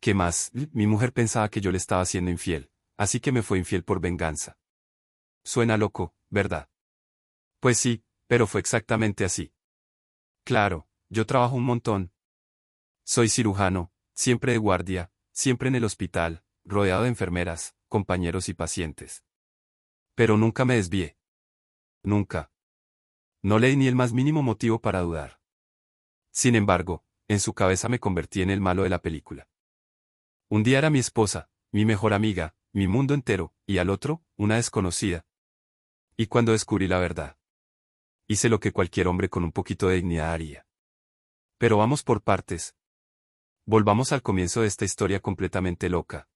¿Qué más? Mi mujer pensaba que yo le estaba siendo infiel, así que me fue infiel por venganza. Suena loco, ¿verdad? Pues sí, pero fue exactamente así. Claro, yo trabajo un montón. Soy cirujano, siempre de guardia, siempre en el hospital, rodeado de enfermeras, compañeros y pacientes. Pero nunca me desvié. Nunca. No le di ni el más mínimo motivo para dudar. Sin embargo, en su cabeza me convertí en el malo de la película. Un día era mi esposa, mi mejor amiga, mi mundo entero, y al otro, una desconocida. Y cuando descubrí la verdad, hice lo que cualquier hombre con un poquito de dignidad haría. Pero vamos por partes. Volvamos al comienzo de esta historia completamente loca.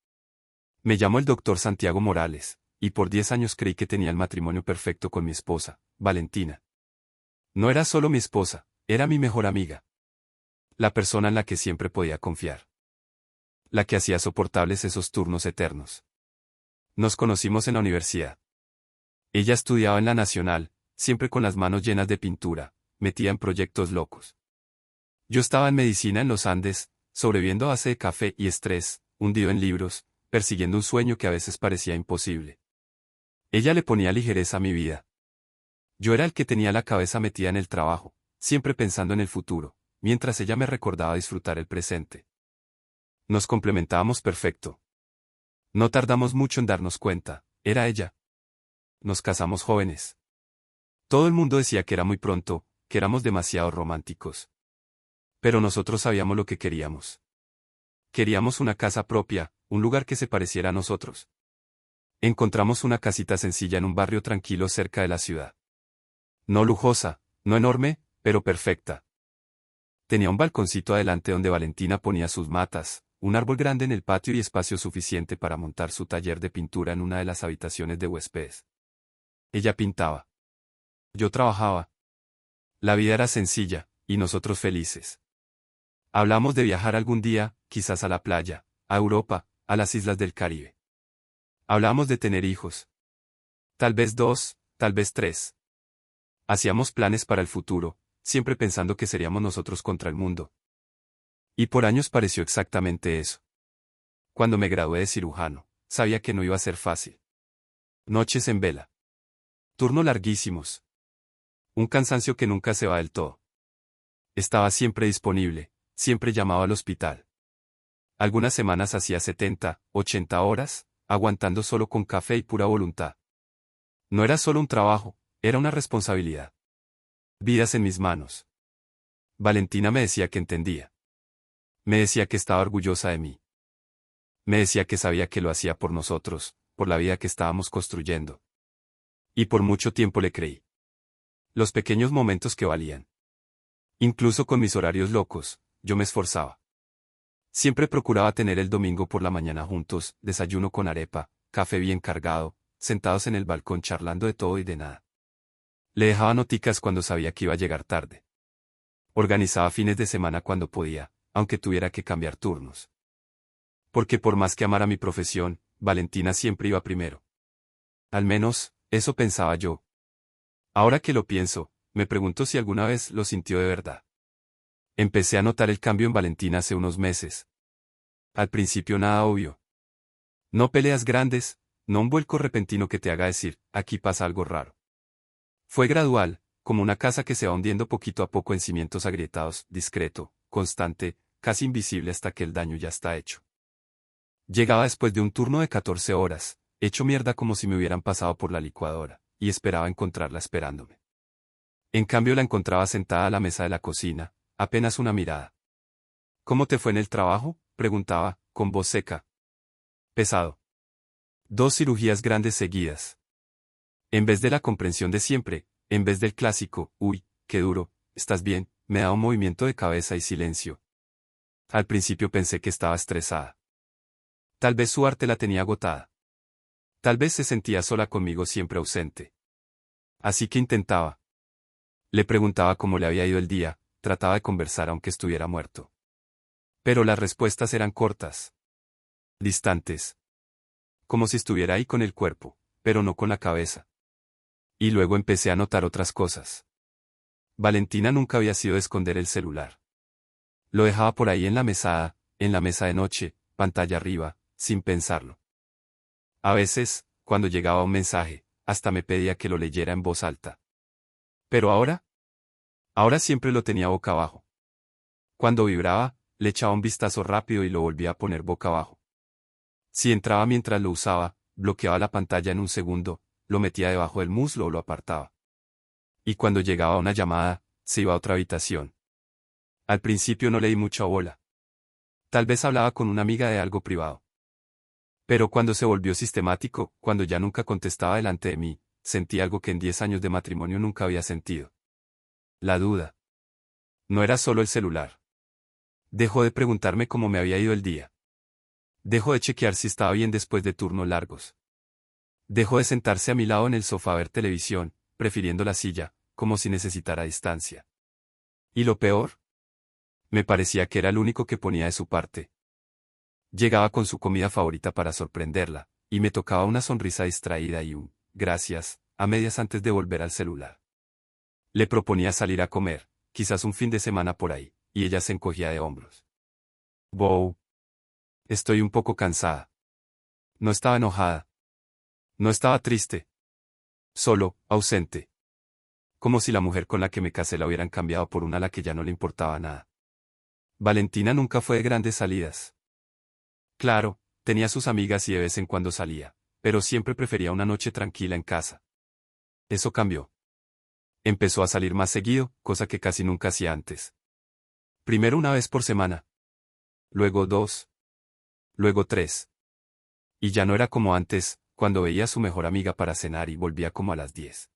Me llamo el doctor Santiago Morales, y por 10 años creí que tenía el matrimonio perfecto con mi esposa, Valentina. No era solo mi esposa, era mi mejor amiga. La persona en la que siempre podía confiar. La que hacía soportables esos turnos eternos. Nos conocimos en la universidad. Ella estudiaba en la Nacional, siempre con las manos llenas de pintura, metida en proyectos locos. Yo estaba en medicina en los Andes, sobreviviendo a base de café y estrés, hundido en libros, persiguiendo un sueño que a veces parecía imposible. Ella le ponía ligereza a mi vida. Yo era el que tenía la cabeza metida en el trabajo, siempre pensando en el futuro, mientras ella me recordaba disfrutar el presente. Nos complementábamos perfecto. No tardamos mucho en darnos cuenta, era ella. Nos casamos jóvenes. Todo el mundo decía que era muy pronto, que éramos demasiado románticos. Pero nosotros sabíamos lo que queríamos. Queríamos una casa propia, un lugar que se pareciera a nosotros. Encontramos una casita sencilla en un barrio tranquilo cerca de la ciudad. No lujosa, no enorme, pero perfecta. Tenía un balconcito adelante donde Valentina ponía sus matas, un árbol grande en el patio y espacio suficiente para montar su taller de pintura en una de las habitaciones de huéspedes. Ella pintaba. Yo trabajaba. La vida era sencilla, y nosotros felices. Hablamos de viajar algún día, quizás a la playa, a Europa, a las islas del Caribe. Hablamos de tener hijos. Tal vez 2, tal vez 3. Hacíamos planes para el futuro, siempre pensando que seríamos nosotros contra el mundo. Y por años pareció exactamente eso. Cuando me gradué de cirujano, sabía que no iba a ser fácil. Noches en vela. Turnos larguísimos. Un cansancio que nunca se va del todo. Estaba siempre disponible, siempre llamaba al hospital. Algunas semanas hacía 70, 80 horas, aguantando solo con café y pura voluntad. No era solo un trabajo, era una responsabilidad. Vidas en mis manos. Valentina me decía que entendía. Me decía que estaba orgullosa de mí. Me decía que sabía que lo hacía por nosotros, por la vida que estábamos construyendo. Y por mucho tiempo le creí. Los pequeños momentos que valían. Incluso con mis horarios locos, yo me esforzaba. Siempre procuraba tener el domingo por la mañana juntos, desayuno con arepa, café bien cargado, sentados en el balcón charlando de todo y de nada. Le dejaba noticas cuando sabía que iba a llegar tarde. Organizaba fines de semana cuando podía, aunque tuviera que cambiar turnos. Porque por más que amara mi profesión, Valentina siempre iba primero. Al menos, eso pensaba yo. Ahora que lo pienso, me pregunto si alguna vez lo sintió de verdad. Empecé a notar el cambio en Valentina hace unos meses. Al principio nada obvio. No peleas grandes, no un vuelco repentino que te haga decir, aquí pasa algo raro. Fue gradual, como una casa que se va hundiendo poquito a poco en cimientos agrietados, discreto, constante, casi invisible hasta que el daño ya está hecho. Llegaba después de un turno de 14 horas, hecho mierda como si me hubieran pasado por la licuadora, y esperaba encontrarla esperándome. En cambio la encontraba sentada a la mesa de la cocina, apenas una mirada. ¿Cómo te fue en el trabajo?, preguntaba, con voz seca. Pesado. 2 cirugías grandes seguidas. En vez de la comprensión de siempre, en vez del clásico, uy, qué duro, ¿estás bien?, me daba un movimiento de cabeza y silencio. Al principio pensé que estaba estresada. Tal vez su arte la tenía agotada. Tal vez se sentía sola conmigo siempre ausente. Así que intentaba. Le preguntaba cómo le había ido el día, trataba de conversar aunque estuviera muerto. Pero las respuestas eran cortas. Distantes. Como si estuviera ahí con el cuerpo, pero no con la cabeza. Y luego empecé a notar otras cosas. Valentina nunca había sido de esconder el celular. Lo dejaba por ahí en la mesada, en la mesa de noche, pantalla arriba, sin pensarlo. A veces, cuando llegaba un mensaje, hasta me pedía que lo leyera en voz alta. Pero ahora siempre lo tenía boca abajo. Cuando vibraba, le echaba un vistazo rápido y lo volvía a poner boca abajo. Si entraba mientras lo usaba, bloqueaba la pantalla en un segundo, lo metía debajo del muslo o lo apartaba. Y cuando llegaba una llamada, se iba a otra habitación. Al principio no le di mucha bola. Tal vez hablaba con una amiga de algo privado. Pero cuando se volvió sistemático, cuando ya nunca contestaba delante de mí, sentí algo que en 10 años de matrimonio nunca había sentido. La duda. No era solo el celular. Dejó de preguntarme cómo me había ido el día. Dejó de chequear si estaba bien después de turnos largos. Dejó de sentarse a mi lado en el sofá a ver televisión, prefiriendo la silla, como si necesitara distancia. ¿Y lo peor? Me parecía que era el único que ponía de su parte. Llegaba con su comida favorita para sorprenderla, y me tocaba una sonrisa distraída y un gracias, a medias antes de volver al celular. Le proponía salir a comer, quizás un fin de semana por ahí, y ella se encogía de hombros. Bow. Estoy un poco cansada. No estaba enojada. No estaba triste. Solo, ausente. Como si la mujer con la que me casé la hubieran cambiado por una a la que ya no le importaba nada. Valentina nunca fue de grandes salidas. Claro, tenía sus amigas y de vez en cuando salía, pero siempre prefería una noche tranquila en casa. Eso cambió. Empezó a salir más seguido, cosa que casi nunca hacía antes. Primero una vez por semana. Luego 2. Luego 3. Y ya no era como antes, cuando veía a su mejor amiga para cenar y volvía como a las 10.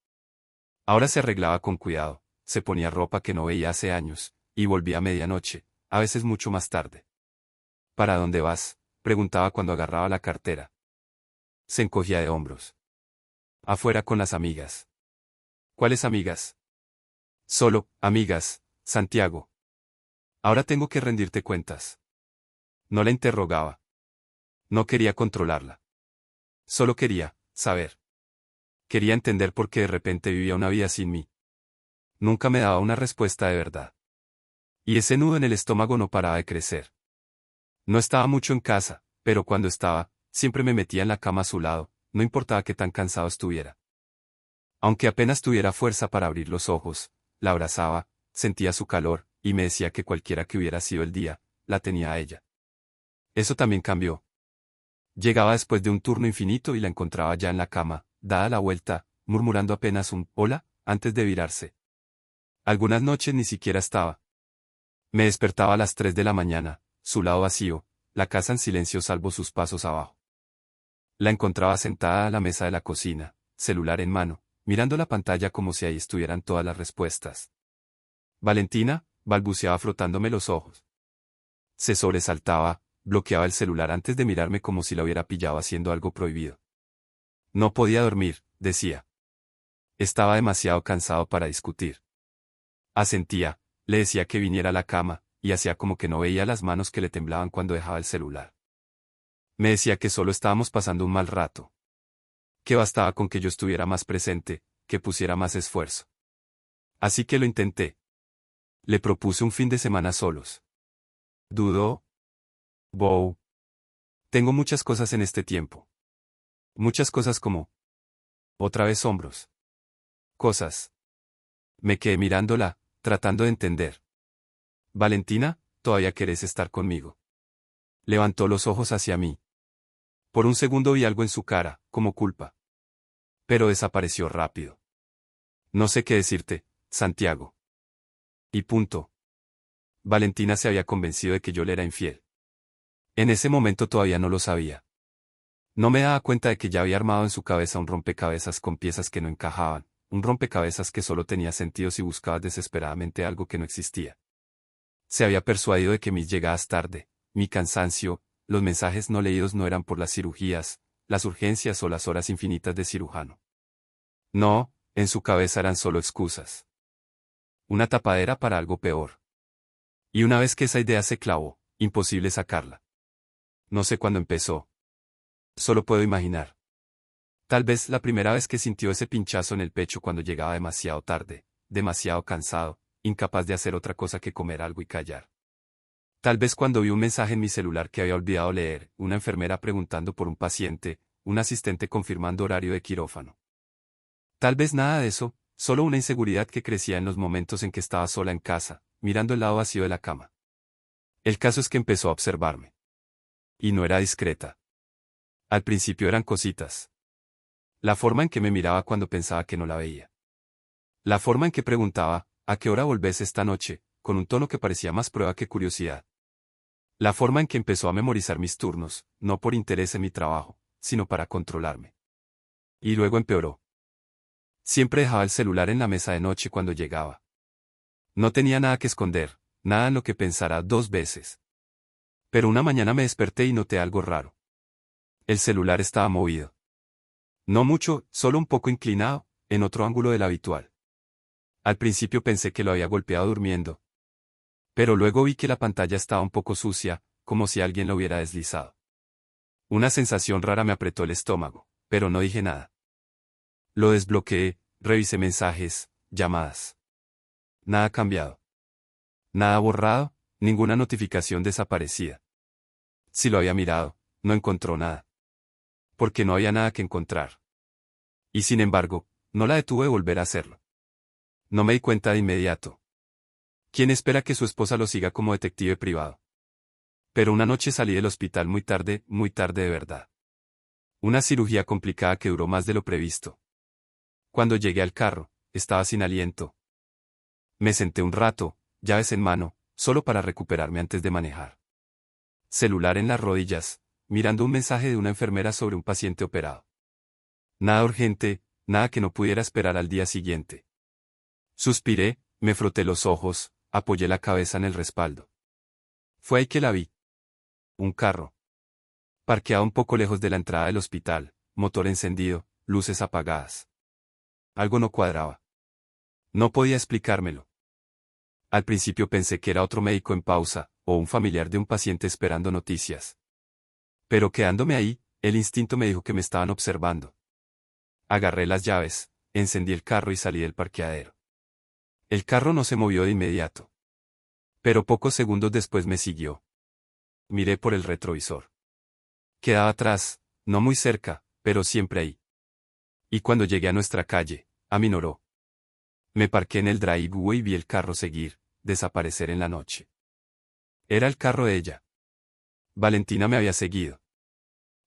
Ahora se arreglaba con cuidado, se ponía ropa que no veía hace años, y volvía a medianoche, a veces mucho más tarde. ¿Para dónde vas?, preguntaba cuando agarraba la cartera. Se encogía de hombros. Afuera con las amigas. ¿Cuáles amigas? Solo, amigas, Santiago. Ahora tengo que rendirte cuentas. No la interrogaba. No quería controlarla. Solo quería saber. Quería entender por qué de repente vivía una vida sin mí. Nunca me daba una respuesta de verdad. Y ese nudo en el estómago no paraba de crecer. No estaba mucho en casa, pero cuando estaba, siempre me metía en la cama a su lado, no importaba qué tan cansado estuviera. Aunque apenas tuviera fuerza para abrir los ojos, la abrazaba, sentía su calor, y me decía que cualquiera que hubiera sido el día, la tenía a ella. Eso también cambió. Llegaba después de un turno infinito y la encontraba ya en la cama, dada la vuelta, murmurando apenas un «hola», antes de virarse. Algunas noches ni siquiera estaba. Me despertaba a las 3 de la mañana, su lado vacío, la casa en silencio salvo sus pasos abajo. La encontraba sentada a la mesa de la cocina, celular en mano, mirando la pantalla como si ahí estuvieran todas las respuestas. Valentina, balbuceaba frotándome los ojos. Se sobresaltaba, bloqueaba el celular antes de mirarme como si la hubiera pillado haciendo algo prohibido. No podía dormir, decía. Estaba demasiado cansado para discutir. Asentía, le decía que viniera a la cama, y hacía como que no veía las manos que le temblaban cuando dejaba el celular. Me decía que solo estábamos pasando un mal rato. Que bastaba con que yo estuviera más presente, que pusiera más esfuerzo. Así que lo intenté. Le propuse un fin de semana solos. ¿Dudó? Bow. Tengo muchas cosas en este tiempo. Muchas cosas como... Otra vez hombros. Cosas. Me quedé mirándola, tratando de entender. Valentina, ¿todavía querés estar conmigo? Levantó los ojos hacia mí. Por un segundo vi algo en su cara, como culpa. Pero desapareció rápido. No sé qué decirte, Santiago. Y punto. Valentina se había convencido de que yo le era infiel. En ese momento todavía no lo sabía. No me daba cuenta de que ya había armado en su cabeza un rompecabezas con piezas que no encajaban, un rompecabezas que solo tenía sentido si buscabas desesperadamente algo que no existía. Se había persuadido de que mis llegadas tarde, mi cansancio, los mensajes no leídos no eran por las cirugías, las urgencias o las horas infinitas de cirujano. No, en su cabeza eran solo excusas. Una tapadera para algo peor. Y una vez que esa idea se clavó, imposible sacarla. No sé cuándo empezó. Solo puedo imaginar. Tal vez la primera vez que sintió ese pinchazo en el pecho cuando llegaba demasiado tarde, demasiado cansado, incapaz de hacer otra cosa que comer algo y callar. Tal vez cuando vi un mensaje en mi celular que había olvidado leer, una enfermera preguntando por un paciente, un asistente confirmando horario de quirófano. Tal vez nada de eso, solo una inseguridad que crecía en los momentos en que estaba sola en casa, mirando el lado vacío de la cama. El caso es que empezó a observarme. Y no era discreta. Al principio eran cositas. La forma en que me miraba cuando pensaba que no la veía. La forma en que preguntaba, ¿a qué hora volvés esta noche?, con un tono que parecía más prueba que curiosidad. La forma en que empezó a memorizar mis turnos, no por interés en mi trabajo, sino para controlarme. Y luego empeoró. Siempre dejaba el celular en la mesa de noche cuando llegaba. No tenía nada que esconder, nada en lo que pensara dos veces. Pero una mañana me desperté y noté algo raro. El celular estaba movido. No mucho, solo un poco inclinado, en otro ángulo del habitual. Al principio pensé que lo había golpeado durmiendo. Pero luego vi que la pantalla estaba un poco sucia, como si alguien lo hubiera deslizado. Una sensación rara me apretó el estómago, pero no dije nada. Lo desbloqueé, revisé mensajes, llamadas. Nada cambiado. Nada borrado, ninguna notificación desaparecida. Si lo había mirado, no encontró nada. Porque no había nada que encontrar. Y sin embargo, no la detuve de volver a hacerlo. No me di cuenta de inmediato. ¿Quién espera que su esposa lo siga como detective privado? Pero una noche salí del hospital muy tarde de verdad. Una cirugía complicada que duró más de lo previsto. Cuando llegué al carro, estaba sin aliento. Me senté un rato, llaves en mano, solo para recuperarme antes de manejar. Celular en las rodillas, mirando un mensaje de una enfermera sobre un paciente operado. Nada urgente, nada que no pudiera esperar al día siguiente. Suspiré, me froté los ojos, apoyé la cabeza en el respaldo. Fue ahí que la vi. Un carro. Parqueado un poco lejos de la entrada del hospital, motor encendido, luces apagadas. Algo no cuadraba. No podía explicármelo. Al principio pensé que era otro médico en pausa, o un familiar de un paciente esperando noticias. Pero quedándome ahí, el instinto me dijo que me estaban observando. Agarré las llaves, encendí el carro y salí del parqueadero. El carro no se movió de inmediato. Pero pocos segundos después me siguió. Miré por el retrovisor. Quedaba atrás, no muy cerca, pero siempre ahí. Y cuando llegué a nuestra calle, aminoró. Me parqué en el driveway y vi el carro seguir, desaparecer en la noche. Era el carro de ella. Valentina me había seguido.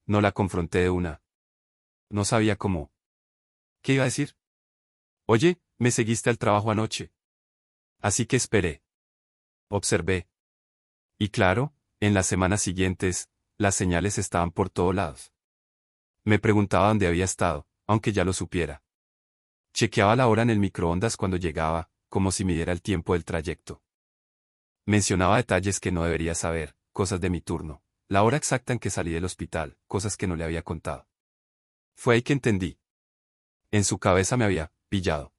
No la confronté de una. No sabía cómo. ¿Qué iba a decir? Oye, me seguiste al trabajo anoche. Así que esperé. Observé. Y claro, en las semanas siguientes, las señales estaban por todos lados. Me preguntaba dónde había estado, aunque ya lo supiera. Chequeaba la hora en el microondas cuando llegaba, como si midiera el tiempo del trayecto. Mencionaba detalles que no debería saber, cosas de mi turno, la hora exacta en que salí del hospital, cosas que no le había contado. Fue ahí que entendí. En su cabeza me había pillado.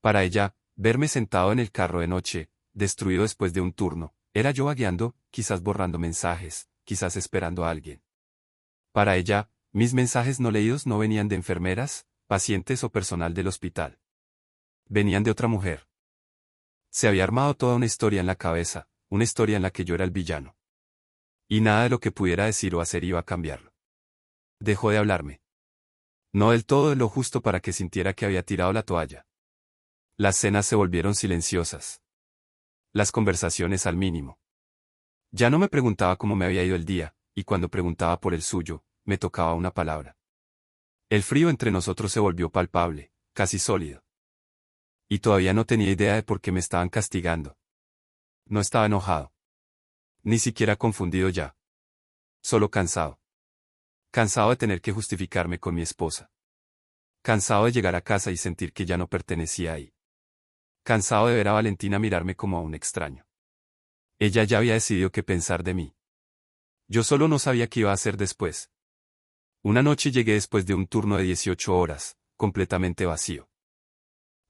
Para ella, verme sentado en el carro de noche, destruido después de un turno, era yo vagueando, quizás borrando mensajes, quizás esperando a alguien. Para ella, mis mensajes no leídos no venían de enfermeras, pacientes o personal del hospital. Venían de otra mujer. Se había armado toda una historia en la cabeza, una historia en la que yo era el villano. Y nada de lo que pudiera decir o hacer iba a cambiarlo. Dejó de hablarme. No del todo de lo justo para que sintiera que había tirado la toalla. Las cenas se volvieron silenciosas. Las conversaciones al mínimo. Ya no me preguntaba cómo me había ido el día, y cuando preguntaba por el suyo, me tocaba una palabra. El frío entre nosotros se volvió palpable, casi sólido. Y todavía no tenía idea de por qué me estaban castigando. No estaba enojado. Ni siquiera confundido ya. Solo cansado. Cansado de tener que justificarme con mi esposa. Cansado de llegar a casa y sentir que ya no pertenecía ahí. Cansado de ver a Valentina mirarme como a un extraño. Ella ya había decidido qué pensar de mí. Yo solo no sabía qué iba a hacer después. Una noche llegué después de un turno de 18 horas, completamente vacío.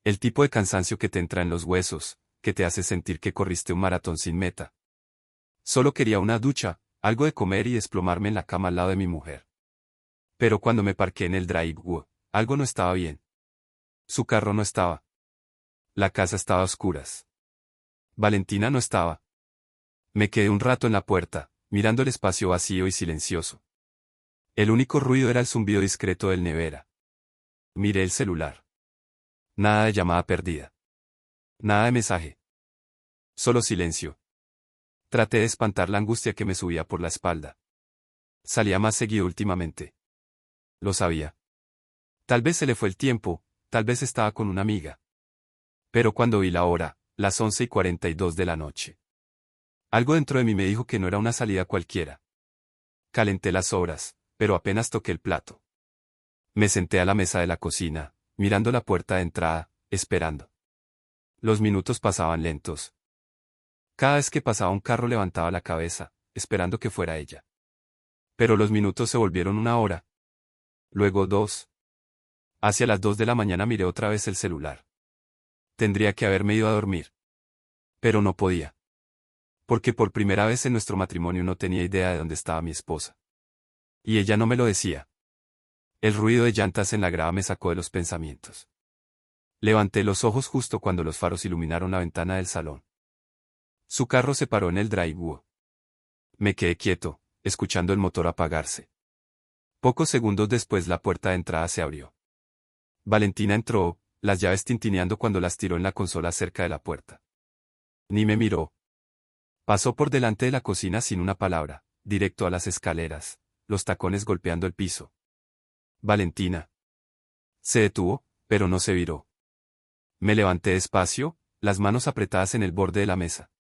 El tipo de cansancio que te entra en los huesos, que te hace sentir que corriste un maratón sin meta. Solo quería una ducha, algo de comer y desplomarme en la cama al lado de mi mujer. Pero cuando me parqué en el driveway, algo no estaba bien. Su carro no estaba. La casa estaba a oscuras. Valentina no estaba. Me quedé un rato en la puerta, mirando el espacio vacío y silencioso. El único ruido era el zumbido discreto del nevera. Miré el celular. Nada de llamada perdida. Nada de mensaje. Solo silencio. Traté de espantar la angustia que me subía por la espalda. Salía más seguido últimamente. Lo sabía. Tal vez se le fue el tiempo, tal vez estaba con una amiga. Pero cuando vi la hora, las 11:42 de la noche. Algo dentro de mí me dijo que no era una salida cualquiera. Calenté las sobras, pero apenas toqué el plato. Me senté a la mesa de la cocina, mirando la puerta de entrada, esperando. Los minutos pasaban lentos. Cada vez que pasaba un carro levantaba la cabeza, esperando que fuera ella. Pero los minutos se volvieron una hora. Luego 2. Hacia las 2 de la mañana miré otra vez el celular. Tendría que haberme ido a dormir. Pero no podía. Porque por primera vez en nuestro matrimonio no tenía idea de dónde estaba mi esposa. Y ella no me lo decía. El ruido de llantas en la grava me sacó de los pensamientos. Levanté los ojos justo cuando los faros iluminaron la ventana del salón. Su carro se paró en el driveway. Me quedé quieto, escuchando el motor apagarse. Pocos segundos después la puerta de entrada se abrió. Valentina entró, las llaves tintineando cuando las tiró en la consola cerca de la puerta. Ni me miró. Pasó por delante de la cocina sin una palabra, directo a las escaleras, los tacones golpeando el piso. Valentina. Se detuvo, pero no se viró. Me levanté despacio, las manos apretadas en el borde de la mesa.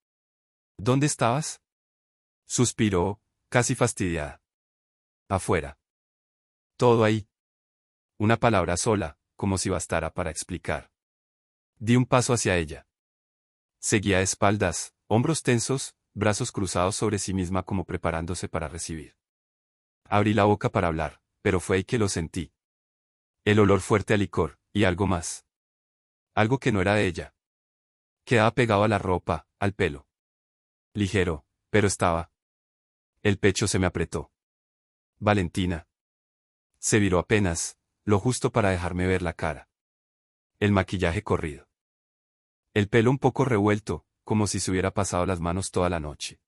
¿Dónde estabas? Suspiró, casi fastidiada. Afuera. Todo ahí. Una palabra sola, como si bastara para explicar. Di un paso hacia ella. Seguía de espaldas, hombros tensos, brazos cruzados sobre sí misma como preparándose para recibir. Abrí la boca para hablar, pero fue ahí que lo sentí. El olor fuerte a licor, y algo más. Algo que no era de ella. Quedaba pegado a la ropa, al pelo. Ligero, pero estaba. El pecho se me apretó. Valentina. Se viró apenas, lo justo para dejarme ver la cara. El maquillaje corrido. El pelo un poco revuelto, como si se hubiera pasado las manos toda la noche.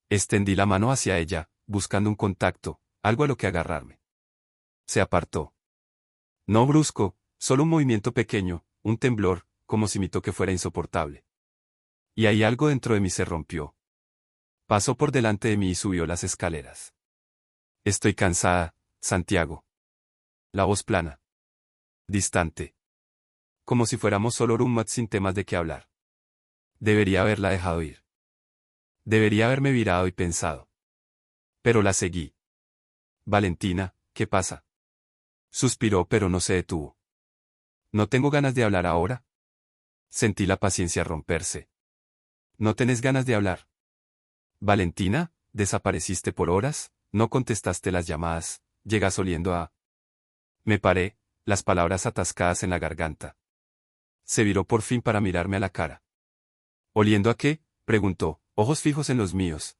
Extendí la mano hacia ella, buscando un contacto, algo a lo que agarrarme. Se apartó. No brusco, solo un movimiento pequeño, un temblor, como si mi toque fuera insoportable. Y ahí algo dentro de mí se rompió. Pasó por delante de mí y subió las escaleras. Estoy cansada, Santiago. La voz plana. Distante. Como si fuéramos solo roommates sin temas de qué hablar. Debería haberla dejado ir. Debería haberme virado y pensado. Pero la seguí. Valentina, ¿qué pasa? Suspiró pero no se detuvo. ¿No tengo ganas de hablar ahora? Sentí la paciencia romperse. ¿No tenés ganas de hablar? Valentina, desapareciste por horas, no contestaste las llamadas, llegas oliendo a... Me paré, las palabras atascadas en la garganta. Se viró por fin para mirarme a la cara. ¿Oliendo a qué?, preguntó, ojos fijos en los míos.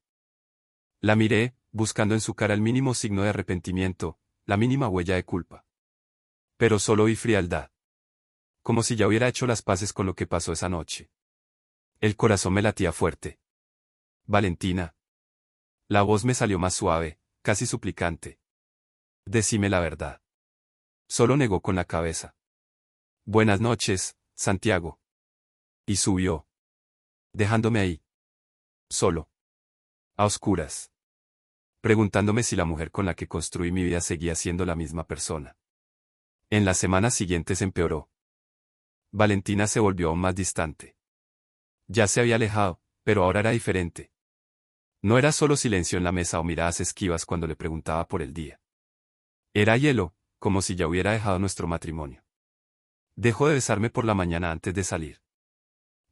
La miré, buscando en su cara el mínimo signo de arrepentimiento, la mínima huella de culpa. Pero solo vi frialdad. Como si ya hubiera hecho las paces con lo que pasó esa noche. El corazón me latía fuerte. Valentina. La voz me salió más suave, casi suplicante. Decime la verdad. Solo negó con la cabeza. Buenas noches, Santiago. Y subió. Dejándome ahí. Solo. A oscuras. Preguntándome si la mujer con la que construí mi vida seguía siendo la misma persona. En las semanas siguientes empeoró. Valentina se volvió aún más distante. Ya se había alejado, pero ahora era diferente. No era solo silencio en la mesa o miradas esquivas cuando le preguntaba por el día. Era hielo, como si ya hubiera dejado nuestro matrimonio. Dejó de besarme por la mañana antes de salir.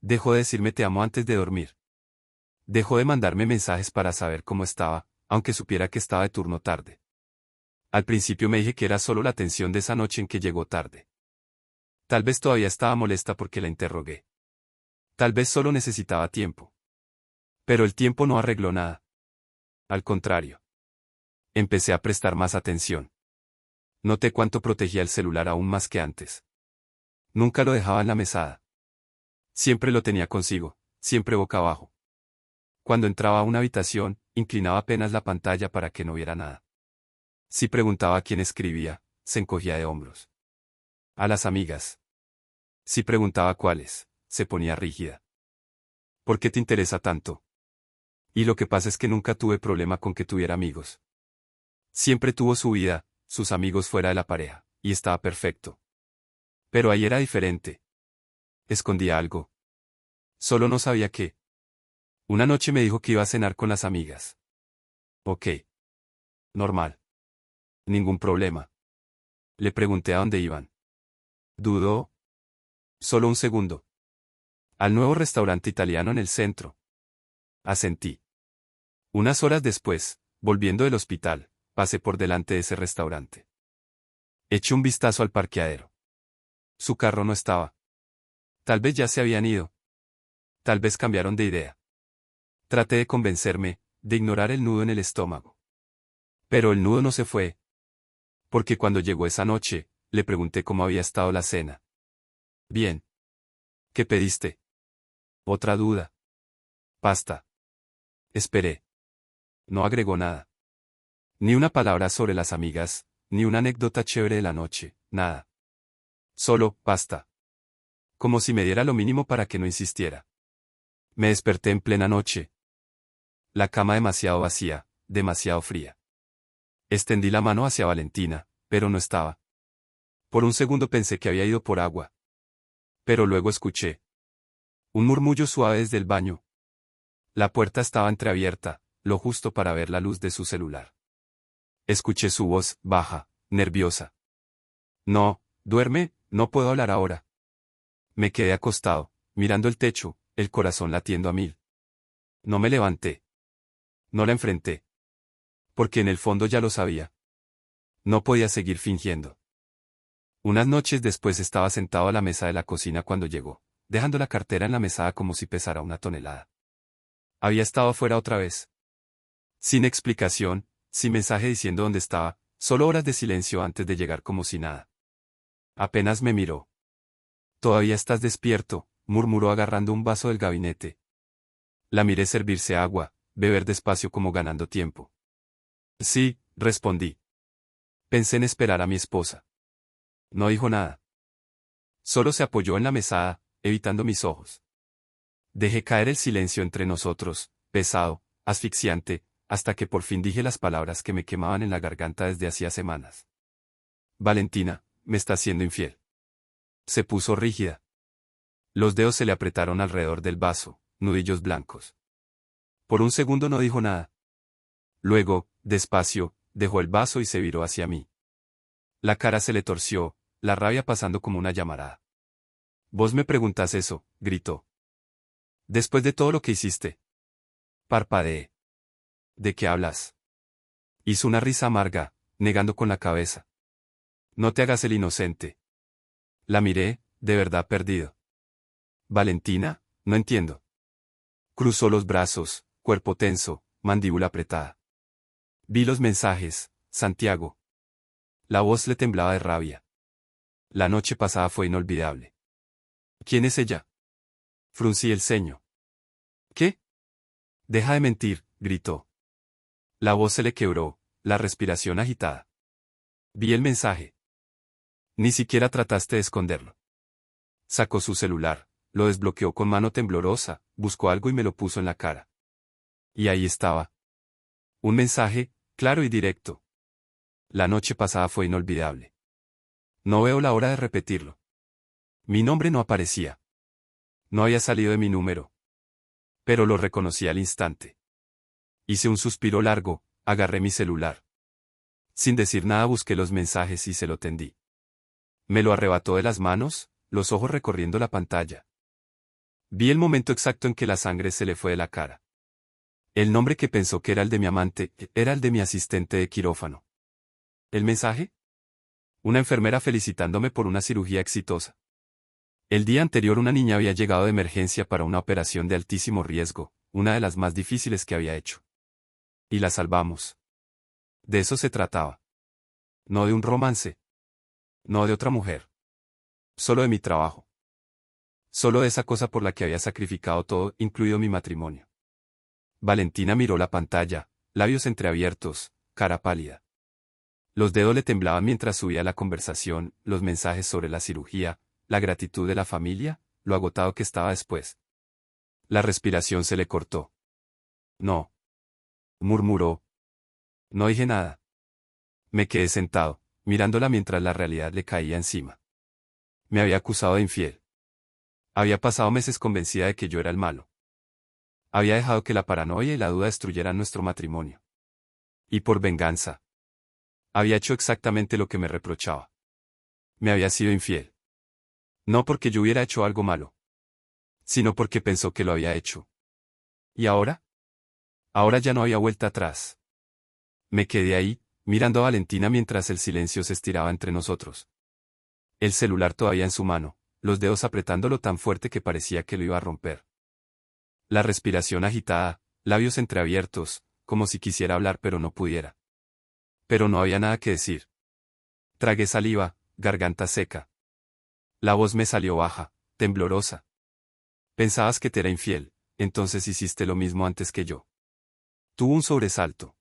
Dejó de decirme te amo antes de dormir. Dejó de mandarme mensajes para saber cómo estaba, aunque supiera que estaba de turno tarde. Al principio me dije que era solo la tensión de esa noche en que llegó tarde. Tal vez todavía estaba molesta porque la interrogué. Tal vez solo necesitaba tiempo. Pero el tiempo no arregló nada. Al contrario. Empecé a prestar más atención. Noté cuánto protegía el celular aún más que antes. Nunca lo dejaba en la mesada. Siempre lo tenía consigo, siempre boca abajo. Cuando entraba a una habitación, inclinaba apenas la pantalla para que no viera nada. Si preguntaba a quién escribía, se encogía de hombros. A las amigas. Si preguntaba cuáles, se ponía rígida. ¿Por qué te interesa tanto? Y lo que pasa es que nunca tuve problema con que tuviera amigos. Siempre tuvo su vida, sus amigos fuera de la pareja, y estaba perfecto. Pero ahí era diferente. Escondía algo. Solo no sabía qué. Una noche me dijo que iba a cenar con las amigas. Ok. Normal. Ningún problema. Le pregunté a dónde iban. Dudó. Solo un segundo. Al nuevo restaurante italiano en el centro. Asentí. Unas horas después, volviendo del hospital, pasé por delante de ese restaurante. Eché un vistazo al parqueadero. Su carro no estaba. Tal vez ya se habían ido. Tal vez cambiaron de idea. Traté de convencerme, de ignorar el nudo en el estómago. Pero el nudo no se fue. Porque cuando llegó esa noche, le pregunté cómo había estado la cena. Bien. ¿Qué pediste? Otra duda. Pasta. Esperé. No agregó nada. Ni una palabra sobre las amigas, ni una anécdota chévere de la noche, nada. Solo, pasta. Como si me diera lo mínimo para que no insistiera. Me desperté en plena noche. La cama demasiado vacía, demasiado fría. Extendí la mano hacia Valentina, pero no estaba. Por un segundo pensé que había ido por agua. Pero luego escuché un murmullo suave desde el baño. La puerta estaba entreabierta, lo justo para ver la luz de su celular. Escuché su voz, baja, nerviosa. No, duerme, no puedo hablar ahora. Me quedé acostado, mirando el techo, el corazón latiendo a mil. No me levanté. No la enfrenté. Porque en el fondo ya lo sabía. No podía seguir fingiendo. Unas noches después estaba sentado a la mesa de la cocina cuando llegó, dejando la cartera en la mesada como si pesara 1 tonelada. Había estado afuera otra vez. Sin explicación, sin mensaje diciendo dónde estaba, solo horas de silencio antes de llegar como si nada. Apenas me miró. «Todavía estás despierto», murmuró agarrando un vaso del gabinete. La miré servirse agua, beber despacio como ganando tiempo. Sí, respondí. Pensé en esperar a mi esposa. No dijo nada. Solo se apoyó en la mesada, evitando mis ojos. Dejé caer el silencio entre nosotros, pesado, asfixiante, hasta que por fin dije las palabras que me quemaban en la garganta desde hacía semanas. Valentina, me estás siendo infiel. Se puso rígida. Los dedos se le apretaron alrededor del vaso, nudillos blancos. Por un segundo no dijo nada. Luego, despacio, dejó el vaso y se viró hacia mí. La cara se le torció, la rabia pasando como una llamarada. «Vos me preguntás eso», gritó. «Después de todo lo que hiciste». Parpadeé. «¿De qué hablas?». Hizo una risa amarga, negando con la cabeza. «No te hagas el inocente». La miré, de verdad perdido. «Valentina, no entiendo». Cruzó los brazos, cuerpo tenso, mandíbula apretada. Vi los mensajes, Santiago. La voz le temblaba de rabia. La noche pasada fue inolvidable. ¿Quién es ella? Fruncí el ceño. ¿Qué? Deja de mentir, gritó. La voz se le quebró, la respiración agitada. Vi el mensaje. Ni siquiera trataste de esconderlo. Sacó su celular, lo desbloqueó con mano temblorosa, buscó algo y me lo puso en la cara. Y ahí estaba. Un mensaje, claro y directo. La noche pasada fue inolvidable. No veo la hora de repetirlo. Mi nombre no aparecía. No había salido de mi número. Pero lo reconocí al instante. Hice un suspiro largo, agarré mi celular. Sin decir nada busqué los mensajes y se lo tendí. Me lo arrebató de las manos, los ojos recorriendo la pantalla. Vi el momento exacto en que la sangre se le fue de la cara. El nombre que pensó que era el de mi amante, era el de mi asistente de quirófano. ¿El mensaje? Una enfermera felicitándome por una cirugía exitosa. El día anterior una niña había llegado de emergencia para una operación de altísimo riesgo, una de las más difíciles que había hecho. Y la salvamos. De eso se trataba. No de un romance. No de otra mujer. Solo de mi trabajo. Solo de esa cosa por la que había sacrificado todo, incluido mi matrimonio. Valentina miró la pantalla, labios entreabiertos, cara pálida. Los dedos le temblaban mientras subía la conversación, los mensajes sobre la cirugía, la gratitud de la familia, lo agotado que estaba después. La respiración se le cortó. No. Murmuró. No dije nada. Me quedé sentado, mirándola mientras la realidad le caía encima. Me había acusado de infiel. Había pasado meses convencida de que yo era el malo. Había dejado que la paranoia y la duda destruyeran nuestro matrimonio. Y por venganza. Había hecho exactamente lo que me reprochaba. Me había sido infiel. No porque yo hubiera hecho algo malo, sino porque pensó que lo había hecho. ¿Y ahora? Ahora ya no había vuelta atrás. Me quedé ahí, mirando a Valentina mientras el silencio se estiraba entre nosotros. El celular todavía en su mano, los dedos apretándolo tan fuerte que parecía que lo iba a romper. La respiración agitada, labios entreabiertos, como si quisiera hablar pero no pudiera. Pero no había nada que decir. Tragué saliva, garganta seca. La voz me salió baja, temblorosa. Pensabas que te era infiel, entonces hiciste lo mismo antes que yo. Tuvo un sobresalto.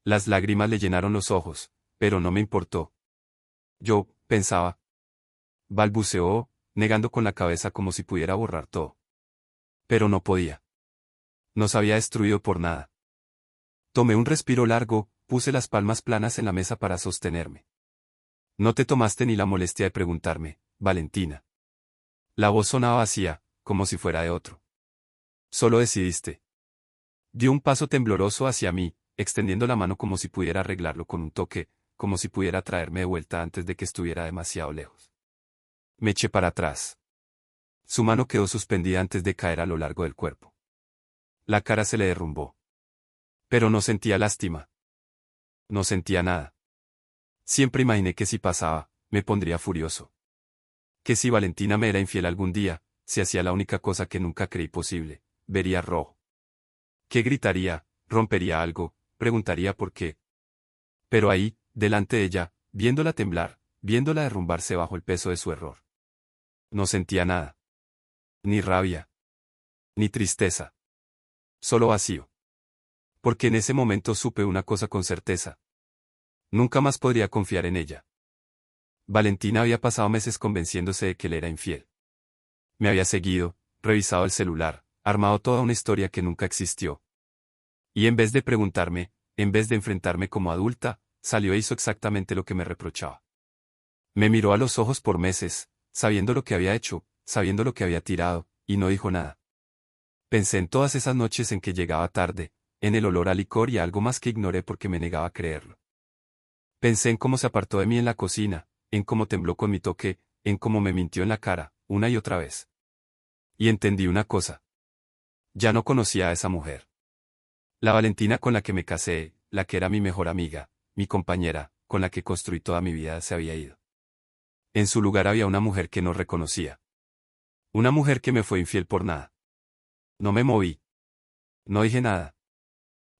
Las lágrimas le llenaron los ojos, pero no me importó. Yo, pensaba. Balbuceó, negando con la cabeza como si pudiera borrar todo. Pero no podía. Nos había destruido por nada. Tomé un respiro largo, puse las palmas planas en la mesa para sostenerme. No te tomaste ni la molestia de preguntarme, Valentina. La voz sonaba vacía, como si fuera de otro. Solo decidiste. Dio un paso tembloroso hacia mí, extendiendo la mano como si pudiera arreglarlo con un toque, como si pudiera traerme de vuelta antes de que estuviera demasiado lejos. Me eché para atrás. Su mano quedó suspendida antes de caer a lo largo del cuerpo. La cara se le derrumbó. Pero no sentía lástima. No sentía nada. Siempre imaginé que si pasaba, me pondría furioso. Que si Valentina me era infiel algún día, si hacía la única cosa que nunca creí posible, vería rojo. Que gritaría, rompería algo, preguntaría por qué. Pero ahí, delante de ella, viéndola temblar, viéndola derrumbarse bajo el peso de su error. No sentía nada. Ni rabia. Ni tristeza. Solo vacío. Porque en ese momento supe una cosa con certeza. Nunca más podría confiar en ella. Valentina había pasado meses convenciéndose de que le era infiel. Me había seguido, revisado el celular, armado toda una historia que nunca existió. Y en vez de preguntarme, en vez de enfrentarme como adulta, salió e hizo exactamente lo que me reprochaba. Me miró a los ojos por meses, sabiendo lo que había hecho, sabiendo lo que había tirado, y no dijo nada. Pensé en todas esas noches en que llegaba tarde, en el olor a licor y algo más que ignoré porque me negaba a creerlo. Pensé en cómo se apartó de mí en la cocina, en cómo tembló con mi toque, en cómo me mintió en la cara, una y otra vez. Y entendí una cosa. Ya no conocía a esa mujer. La Valentina con la que me casé, la que era mi mejor amiga, mi compañera, con la que construí toda mi vida, se había ido. En su lugar había una mujer que no reconocía. Una mujer que me fue infiel por nada. No me moví. No dije nada.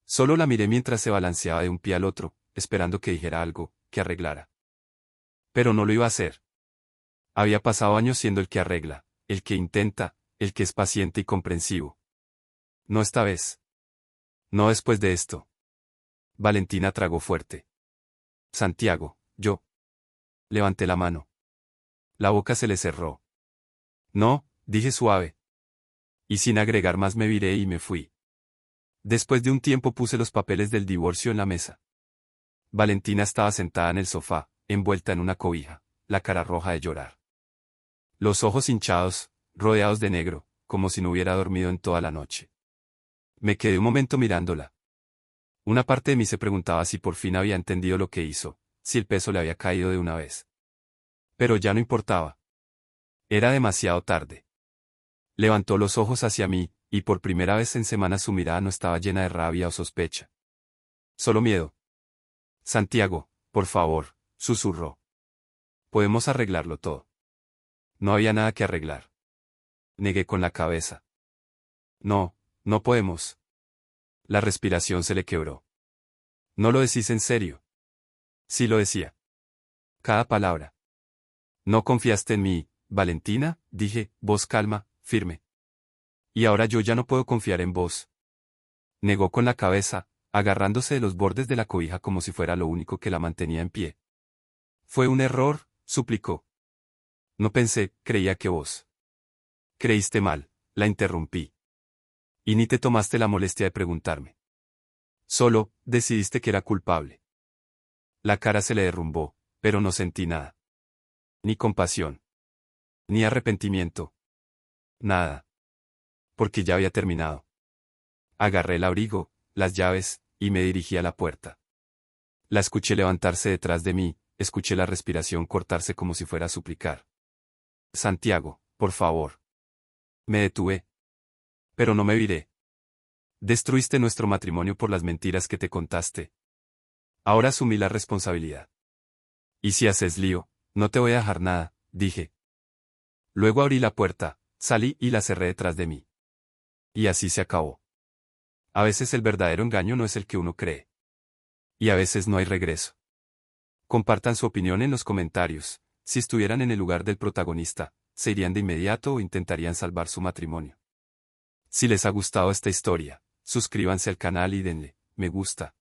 Solo la miré mientras se balanceaba de un pie al otro, esperando que dijera algo, que arreglara. Pero no lo iba a hacer. Había pasado años siendo el que arregla, el que intenta, el que es paciente y comprensivo. No esta vez. No después de esto. Valentina tragó fuerte. Santiago, yo. Levanté la mano. La boca se le cerró. No, dije suave. Y sin agregar más me viré y me fui. Después de un tiempo puse los papeles del divorcio en la mesa. Valentina estaba sentada en el sofá, envuelta en una cobija, la cara roja de llorar. Los ojos hinchados, rodeados de negro, como si no hubiera dormido en toda la noche. Me quedé un momento mirándola. Una parte de mí se preguntaba si por fin había entendido lo que hizo, si el peso le había caído de una vez. Pero ya no importaba. Era demasiado tarde. Levantó los ojos hacia mí, y por primera vez en semanas su mirada no estaba llena de rabia o sospecha. Solo miedo. Santiago, por favor, susurró. Podemos arreglarlo todo. No había nada que arreglar. Negué con la cabeza. No, no podemos. La respiración se le quebró. ¿No lo decís en serio? Sí lo decía. Cada palabra. No confiaste en mí, Valentina, dije, voz calma, firme. Y ahora yo ya no puedo confiar en vos. Negó con la cabeza, agarrándose de los bordes de la cobija como si fuera lo único que la mantenía en pie. Fue un error, suplicó. No pensé, creía que vos. Creíste mal, la interrumpí. Y ni te tomaste la molestia de preguntarme. Solo, decidiste que era culpable. La cara se le derrumbó, pero no sentí nada. Ni compasión. Ni arrepentimiento. Nada. Porque ya había terminado. Agarré el abrigo, las llaves, y me dirigí a la puerta. La escuché levantarse detrás de mí, escuché la respiración cortarse como si fuera a suplicar. Santiago, por favor. Me detuve. Pero no me viré. Destruiste nuestro matrimonio por las mentiras que te contaste. Ahora asumí la responsabilidad. Y si haces lío, no te voy a dejar nada, dije. Luego abrí la puerta, salí y la cerré detrás de mí. Y así se acabó. A veces el verdadero engaño no es el que uno cree. Y a veces no hay regreso. Compartan su opinión en los comentarios. Si estuvieran en el lugar del protagonista, ¿se irían de inmediato o intentarían salvar su matrimonio? Si les ha gustado esta historia, suscríbanse al canal y denle me gusta.